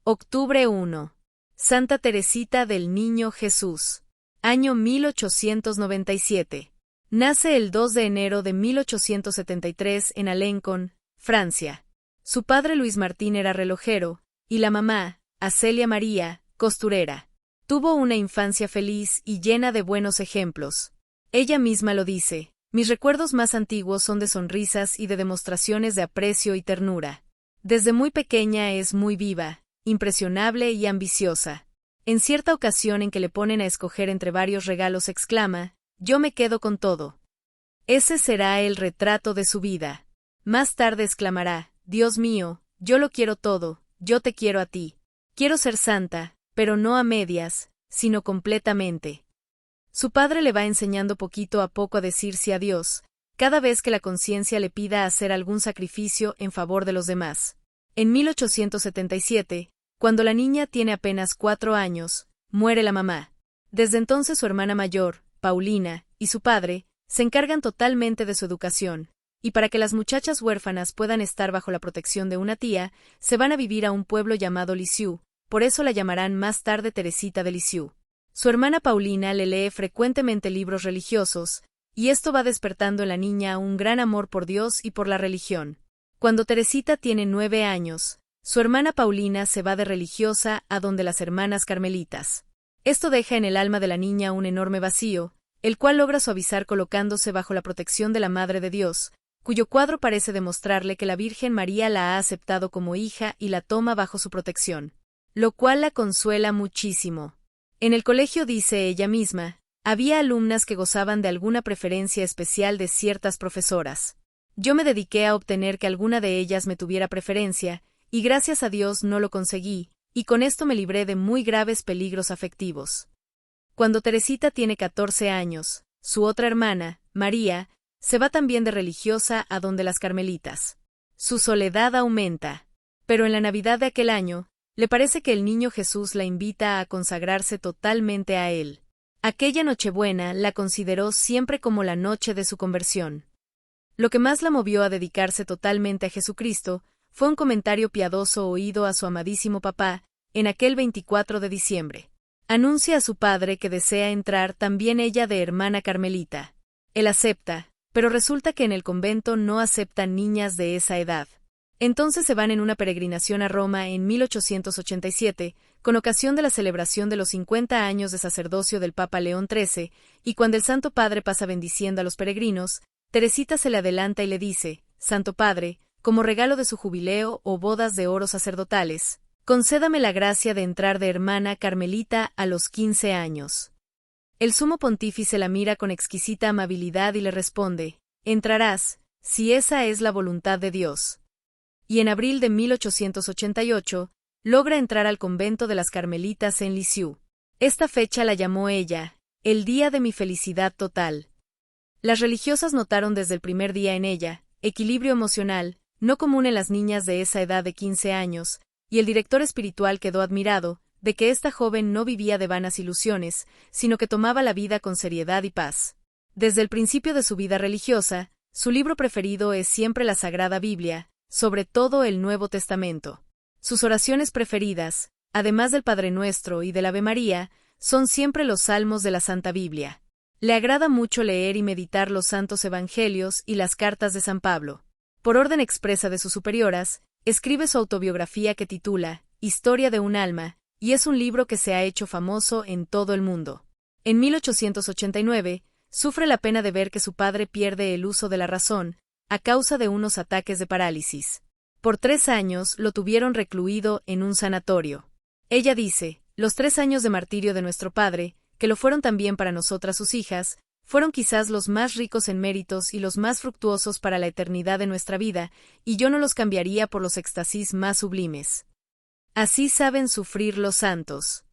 Octubre 1. Santa Teresita del Niño Jesús. Año 1897. Nace el 2 de enero de 1873 en Alencon, Francia. Su padre Luis Martín era relojero, y la mamá, Acelia María, costurera. Tuvo una infancia feliz y llena de buenos ejemplos. Ella misma lo dice: mis recuerdos más antiguos son de sonrisas y de demostraciones de aprecio y ternura. Desde muy pequeña es muy viva, impresionable y ambiciosa. En cierta ocasión en que le ponen a escoger entre varios regalos exclama: yo me quedo con todo. Ese será el retrato de su vida. Más tarde exclamará: Dios mío, yo lo quiero todo, yo te quiero a ti. Quiero ser santa, pero no a medias, sino completamente. Su padre le va enseñando poquito a poco a decir sí a Dios, cada vez que la conciencia le pida hacer algún sacrificio en favor de los demás. En 1877, cuando la niña tiene apenas 4 años, muere la mamá. Desde entonces su hermana mayor, Paulina, y su padre, se encargan totalmente de su educación, y para que las muchachas huérfanas puedan estar bajo la protección de una tía, se van a vivir a un pueblo llamado Lisieux, por eso la llamarán más tarde Teresita de Lisieux. Su hermana Paulina le lee frecuentemente libros religiosos, y esto va despertando en la niña un gran amor por Dios y por la religión. Cuando Teresita tiene 9 años, su hermana Paulina se va de religiosa a donde las hermanas carmelitas. Esto deja en el alma de la niña un enorme vacío, el cual logra suavizar colocándose bajo la protección de la Madre de Dios, cuyo cuadro parece demostrarle que la Virgen María la ha aceptado como hija y la toma bajo su protección, lo cual la consuela muchísimo. En el colegio, dice ella misma, había alumnas que gozaban de alguna preferencia especial de ciertas profesoras. Yo me dediqué a obtener que alguna de ellas me tuviera preferencia, y gracias a Dios no lo conseguí, y con esto me libré de muy graves peligros afectivos. Cuando Teresita tiene 14 años, su otra hermana, María, se va también de religiosa a donde las carmelitas. Su soledad aumenta, pero en la Navidad de aquel año, le parece que el niño Jesús la invita a consagrarse totalmente a él. Aquella Nochebuena la consideró siempre como la noche de su conversión. Lo que más la movió a dedicarse totalmente a Jesucristo fue un comentario piadoso oído a su amadísimo papá en aquel 24 de diciembre. Anuncia a su padre que desea entrar también ella de hermana carmelita. Él acepta, pero resulta que en el convento no aceptan niñas de esa edad. Entonces se van en una peregrinación a Roma en 1887, con ocasión de la celebración de los 50 años de sacerdocio del Papa León XIII, y cuando el Santo Padre pasa bendiciendo a los peregrinos, Teresita se le adelanta y le dice: Santo Padre, como regalo de su jubileo o bodas de oro sacerdotales, concédame la gracia de entrar de hermana carmelita a los 15 años. El sumo pontífice la mira con exquisita amabilidad y le responde: entrarás, si esa es la voluntad de Dios. Y en abril de 1888, logra entrar al convento de las Carmelitas en Lisieux. Esta fecha la llamó ella, el día de mi felicidad total. Las religiosas notaron desde el primer día en ella, equilibrio emocional, no común en las niñas de esa edad de 15 años, y el director espiritual quedó admirado, de que esta joven no vivía de vanas ilusiones, sino que tomaba la vida con seriedad y paz. Desde el principio de su vida religiosa, su libro preferido es siempre la Sagrada Biblia, sobre todo el Nuevo Testamento. Sus oraciones preferidas, además del Padre Nuestro y del Ave María, son siempre los salmos de la Santa Biblia. Le agrada mucho leer y meditar los santos evangelios y las cartas de San Pablo. Por orden expresa de sus superioras, escribe su autobiografía que titula Historia de un alma, y es un libro que se ha hecho famoso en todo el mundo. En 1889, sufre la pena de ver que su padre pierde el uso de la razón, a causa de unos ataques de parálisis. Por 3 años lo tuvieron recluido en un sanatorio. Ella dice: los 3 años de martirio de nuestro padre, que lo fueron también para nosotras sus hijas, fueron quizás los más ricos en méritos y los más fructuosos para la eternidad de nuestra vida, y yo no los cambiaría por los éxtasis más sublimes. Así saben sufrir los santos.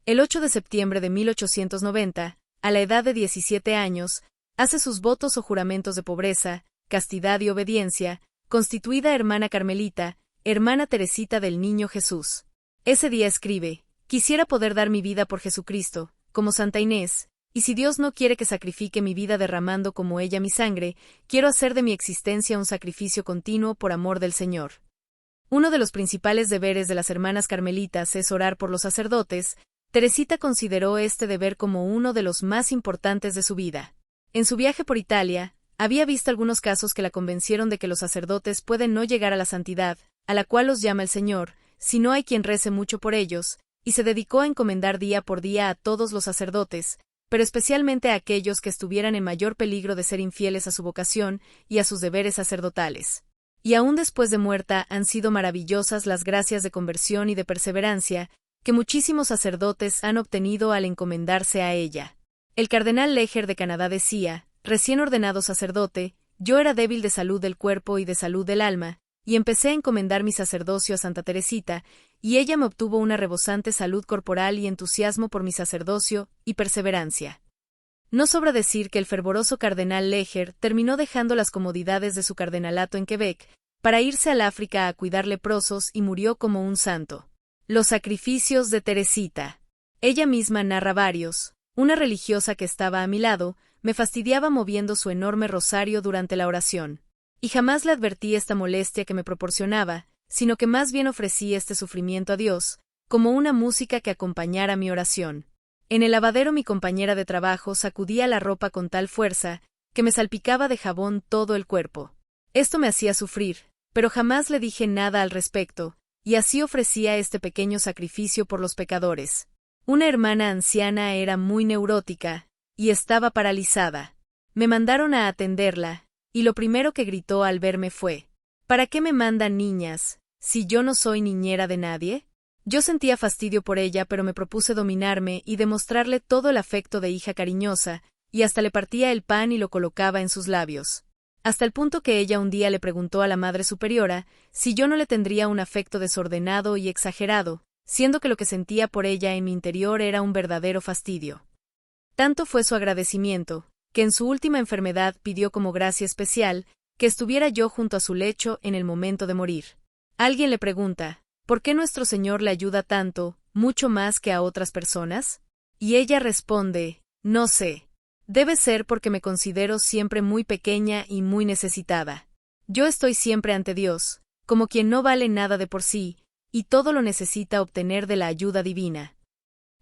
El 8 de septiembre de 1890, a la edad de 17 años, hace sus votos o juramentos de pobreza, castidad y obediencia, constituida hermana carmelita, hermana Teresita del Niño Jesús. Ese día escribe: quisiera poder dar mi vida por Jesucristo, como Santa Inés, y si Dios no quiere que sacrifique mi vida derramando como ella mi sangre, quiero hacer de mi existencia un sacrificio continuo por amor del Señor. Uno de los principales deberes de las hermanas carmelitas es orar por los sacerdotes. Teresita consideró este deber como uno de los más importantes de su vida. En su viaje por Italia, había visto algunos casos que la convencieron de que los sacerdotes pueden no llegar a la santidad, a la cual los llama el Señor, si no hay quien rece mucho por ellos, y se dedicó a encomendar día por día a todos los sacerdotes, pero especialmente a aquellos que estuvieran en mayor peligro de ser infieles a su vocación y a sus deberes sacerdotales. Y aún después de muerta han sido maravillosas las gracias de conversión y de perseverancia que muchísimos sacerdotes han obtenido al encomendarse a ella. El cardenal Leger de Canadá decía, recién ordenado sacerdote, yo era débil de salud del cuerpo y de salud del alma, y empecé a encomendar mi sacerdocio a Santa Teresita, y ella me obtuvo una rebosante salud corporal y entusiasmo por mi sacerdocio y perseverancia. No sobra decir que el fervoroso cardenal Leger terminó dejando las comodidades de su cardenalato en Quebec para irse al África a cuidar leprosos y murió como un santo. Los sacrificios de Teresita. Ella misma narra varios. Una religiosa que estaba a mi lado me fastidiaba moviendo su enorme rosario durante la oración. Y jamás le advertí esta molestia que me proporcionaba, sino que más bien ofrecí este sufrimiento a Dios, como una música que acompañara mi oración. En el lavadero mi compañera de trabajo sacudía la ropa con tal fuerza, que me salpicaba de jabón todo el cuerpo. Esto me hacía sufrir, pero jamás le dije nada al respecto, y así ofrecía este pequeño sacrificio por los pecadores. Una hermana anciana era muy neurótica, y estaba paralizada. Me mandaron a atenderla, y lo primero que gritó al verme fue, ¿para qué me mandan niñas, si yo no soy niñera de nadie? Yo sentía fastidio por ella, pero me propuse dominarme y demostrarle todo el afecto de hija cariñosa, y hasta le partía el pan y lo colocaba en sus labios. Hasta el punto que ella un día le preguntó a la Madre Superiora si yo no le tendría un afecto desordenado y exagerado, siendo que lo que sentía por ella en mi interior era un verdadero fastidio. Tanto fue su agradecimiento, que en su última enfermedad pidió como gracia especial que estuviera yo junto a su lecho en el momento de morir. Alguien le pregunta, ¿por qué nuestro Señor le ayuda tanto, mucho más que a otras personas? Y ella responde, no sé. Debe ser porque me considero siempre muy pequeña y muy necesitada. Yo estoy siempre ante Dios, como quien no vale nada de por sí, y todo lo necesita obtener de la ayuda divina.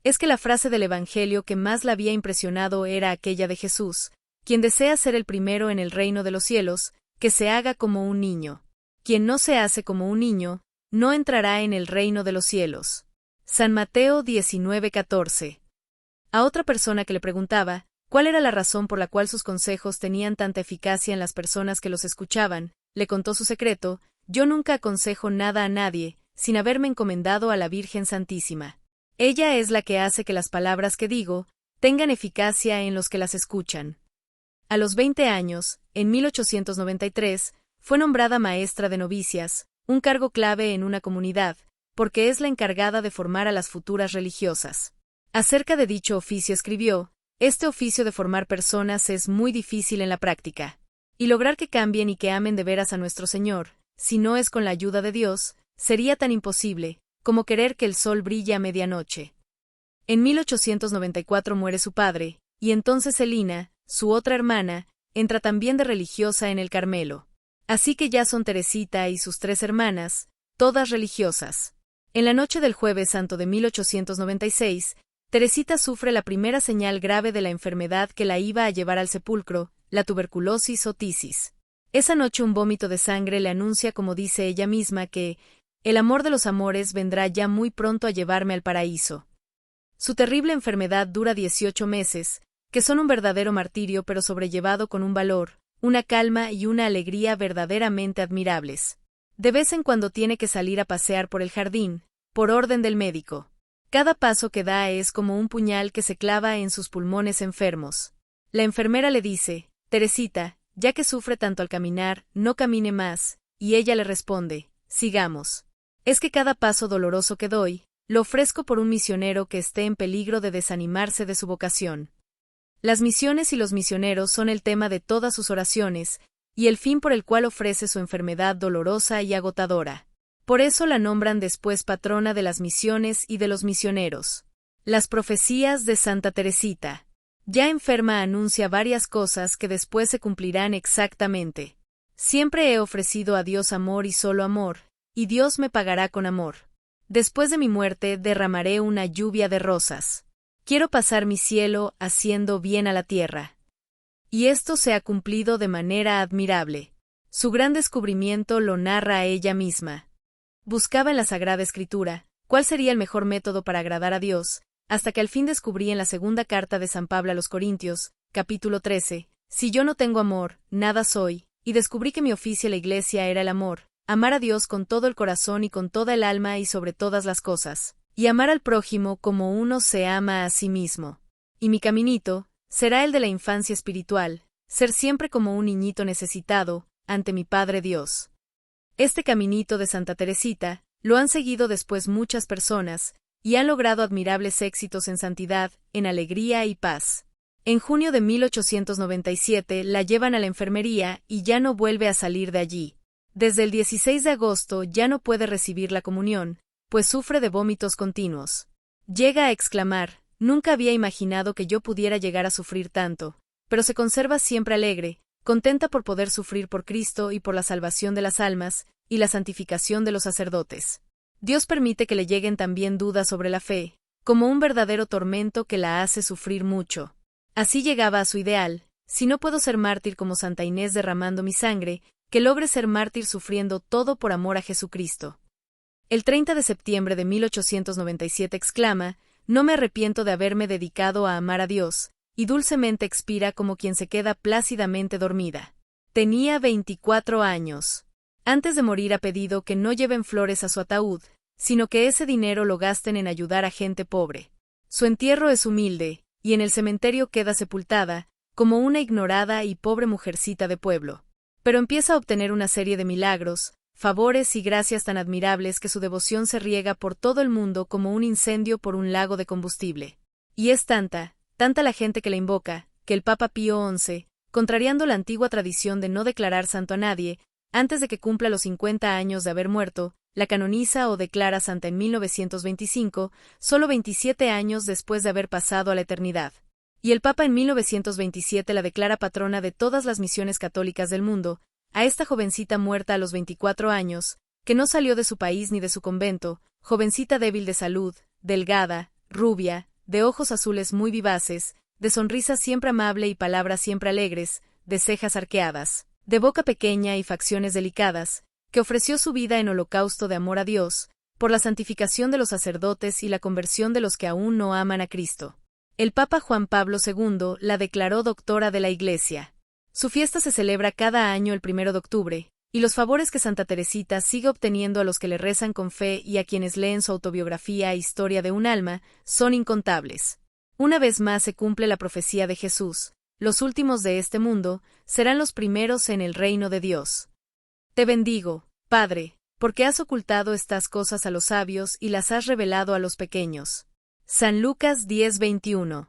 Es que la frase del Evangelio que más la había impresionado era aquella de Jesús, quien desea ser el primero en el reino de los cielos, que se haga como un niño. Quien no se hace como un niño, no entrará en el reino de los cielos. San Mateo 19:14. A otra persona que le preguntaba cuál era la razón por la cual sus consejos tenían tanta eficacia en las personas que los escuchaban, le contó su secreto, yo nunca aconsejo nada a nadie, sin haberme encomendado a la Virgen Santísima. Ella es la que hace que las palabras que digo tengan eficacia en los que las escuchan. A los 20 años, en 1893, fue nombrada maestra de novicias, un cargo clave en una comunidad, porque es la encargada de formar a las futuras religiosas. Acerca de dicho oficio escribió, este oficio de formar personas es muy difícil en la práctica, y lograr que cambien y que amen de veras a nuestro Señor, si no es con la ayuda de Dios, sería tan imposible como querer que el sol brille a medianoche. En 1894 muere su padre, y entonces Elina, su otra hermana, entra también de religiosa en el Carmelo. Así que ya son Teresita y sus 3 hermanas, todas religiosas. En la noche del Jueves Santo de 1896, Teresita sufre la primera señal grave de la enfermedad que la iba a llevar al sepulcro, la tuberculosis o tisis. Esa noche un vómito de sangre le anuncia, como dice ella misma, que el amor de los amores vendrá ya muy pronto a llevarme al paraíso. Su terrible enfermedad dura 18 meses, que son un verdadero martirio pero sobrellevado con un valor, una calma y una alegría verdaderamente admirables. De vez en cuando tiene que salir a pasear por el jardín, por orden del médico. Cada paso que da es como un puñal que se clava en sus pulmones enfermos. La enfermera le dice, Teresita, ya que sufre tanto al caminar, no camine más, y ella le responde, sigamos. Es que cada paso doloroso que doy, lo ofrezco por un misionero que esté en peligro de desanimarse de su vocación. Las misiones y los misioneros son el tema de todas sus oraciones, y el fin por el cual ofrece su enfermedad dolorosa y agotadora. Por eso la nombran después patrona de las misiones y de los misioneros. Las profecías de Santa Teresita. Ya enferma anuncia varias cosas que después se cumplirán exactamente. Siempre he ofrecido a Dios amor y solo amor, y Dios me pagará con amor. Después de mi muerte derramaré una lluvia de rosas. Quiero pasar mi cielo haciendo bien a la tierra. Y esto se ha cumplido de manera admirable. Su gran descubrimiento lo narra ella misma. Buscaba en la Sagrada Escritura cuál sería el mejor método para agradar a Dios, hasta que al fin descubrí en la segunda carta de San Pablo a los Corintios, capítulo 13, si yo no tengo amor, nada soy, y descubrí que mi oficio en la Iglesia era el amor, amar a Dios con todo el corazón y con toda el alma y sobre todas las cosas, y amar al prójimo como uno se ama a sí mismo. Y mi caminito será el de la infancia espiritual, ser siempre como un niñito necesitado, ante mi Padre Dios. Este caminito de Santa Teresita lo han seguido después muchas personas, y han logrado admirables éxitos en santidad, en alegría y paz. En junio de 1897 la llevan a la enfermería y ya no vuelve a salir de allí. Desde el 16 de agosto ya no puede recibir la comunión, pues sufre de vómitos continuos. Llega a exclamar, nunca había imaginado que yo pudiera llegar a sufrir tanto, pero se conserva siempre alegre, contenta por poder sufrir por Cristo y por la salvación de las almas, y la santificación de los sacerdotes. Dios permite que le lleguen también dudas sobre la fe, como un verdadero tormento que la hace sufrir mucho. Así llegaba a su ideal, si no puedo ser mártir como Santa Inés derramando mi sangre, que logre ser mártir sufriendo todo por amor a Jesucristo. El 30 de septiembre de 1897 exclama, no me arrepiento de haberme dedicado a amar a Dios, y dulcemente expira como quien se queda plácidamente dormida. Tenía 24 años. Antes de morir ha pedido que no lleven flores a su ataúd, sino que ese dinero lo gasten en ayudar a gente pobre. Su entierro es humilde, y en el cementerio queda sepultada, como una ignorada y pobre mujercita de pueblo. Pero empieza a obtener una serie de milagros, favores y gracias tan admirables que su devoción se riega por todo el mundo como un incendio por un lago de combustible. Y es tanta la gente que la invoca, que el Papa Pío XI, contrariando la antigua tradición de no declarar santo a nadie, antes de que cumpla los 50 años de haber muerto, la canoniza o declara santa en 1925, solo 27 años después de haber pasado a la eternidad. Y el Papa en 1927 la declara patrona de todas las misiones católicas del mundo, a esta jovencita muerta a los 24 años, que no salió de su país ni de su convento, jovencita débil de salud, delgada, rubia, de ojos azules muy vivaces, de sonrisa siempre amable y palabras siempre alegres, de cejas arqueadas, de boca pequeña y facciones delicadas, que ofreció su vida en holocausto de amor a Dios, por la santificación de los sacerdotes y la conversión de los que aún no aman a Cristo. El Papa Juan Pablo II la declaró doctora de la Iglesia. Su fiesta se celebra cada año el 1 de octubre, y los favores que Santa Teresita sigue obteniendo a los que le rezan con fe y a quienes leen su autobiografía Historia de un alma, son incontables. Una vez más se cumple la profecía de Jesús, los últimos de este mundo serán los primeros en el reino de Dios. Te bendigo, Padre, porque has ocultado estas cosas a los sabios y las has revelado a los pequeños. San Lucas 10:21.